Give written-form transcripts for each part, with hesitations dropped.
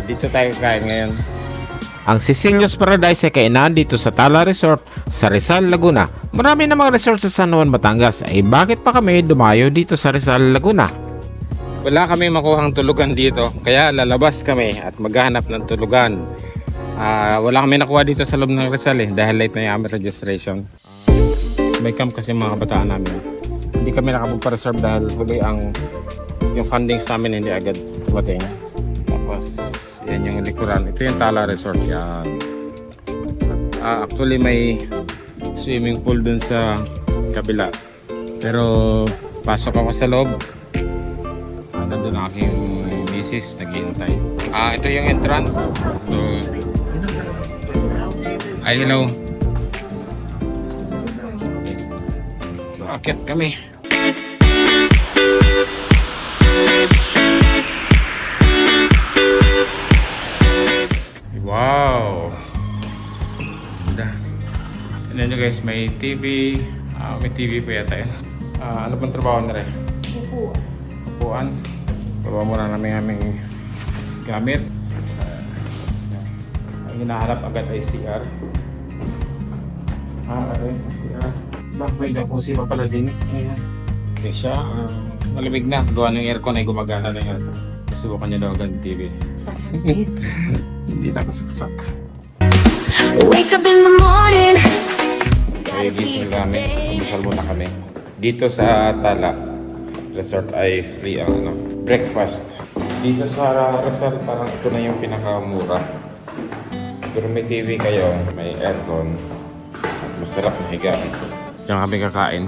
dito tayo kain ngayon. Ang Cecilio's Paradise ay kainan dito sa Tala Resort sa Rizal, Laguna. Marami na mga resort sa San Juan, Batangas. Ay bakit pa kami dumayo dito sa Rizal, Laguna? Wala kami makuhang tulugan dito, kaya lalabas kami at maghahanap ng tulugan. Wala kami nakuha dito sa loob ng Rizal dahil late na yung aming registration. May camp kasi mga kabataan namin. Hindi kami nakapagpa-reserve dahil huli yung fundings namin hindi agad dumating. Tapos yan yung likuran. Ito yung Tala Resort yan. Actually may swimming pool dun sa kabila. Pero pasok ako sa loob. Nandun ang aking misis naghihintay. Ito yung entrance. Hello. So akit kami. Wow! Ganda. Tignan nyo guys, may TV. May TV pa yata yan. Ano pang trabaho na rin? Upuan. Baba muna namin aming gamit. Ang hinaharap agad ay CR. Okay, CR. May jacuzzi pa pala din. Ayan. Okay siya. Malamig na. Gawa ng aircon ay gumagana na yung aircon. Subukan nyo daw agad TV. Hindi nakasaksak. Wake up in the morning. Ay, gising kami. Pumusal muna kami. Dito sa Tala Resort ay free ang breakfast. Dito sa Rizal parang ito na yung pinakamura. Pero may TV kayo, may aircon, at masarap na higaan. Diyan kami kakain.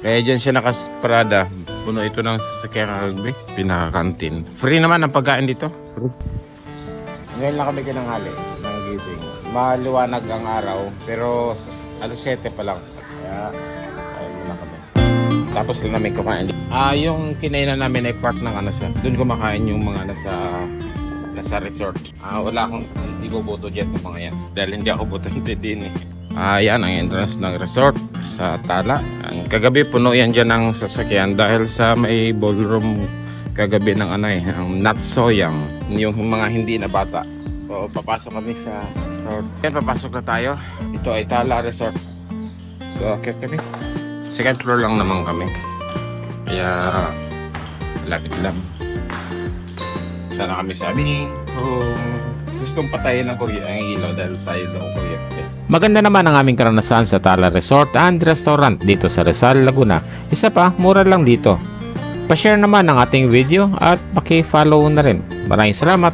Kaya dyan siya nakasparada. Puno ito ng sasakyan kagbi. Pinaka-canteen. Free naman ang pagkain dito. Free. Ngayon lang kami kinanghali ng gising. Maliwanag ang araw, pero alas 7 pa lang. Kaya, ayun muna kami. Tapos lang namin kumain. Yung kinainan namin ay part ng siya. Doon kumakain yung mga nasa resort. Wala akong, hindi ko boto dyan ng mga yan. Dahil hindi ako botante din yan ang entrance ng resort sa Tala. Ang kagabi puno yan dyan ng sasakyan dahil sa may ballroom kagabi ng ang Not So Young, yung mga hindi na bata. So papasok kami sa resort. Yan, papasok na tayo. Ito ay Tala Resort. So okay kami. Second floor lang naman kami. Kaya lapit lang. Sana kami sabi kung gustong patayin ng kuryente ang ilaw dahil tayo daw kuryente. Maganda naman ang aming karanasan sa Tala Resort and Restaurant dito sa Rizal, Laguna. Isa pa, mura lang dito. Pa-share naman ang ating video at paki-follow na rin. Maraming salamat!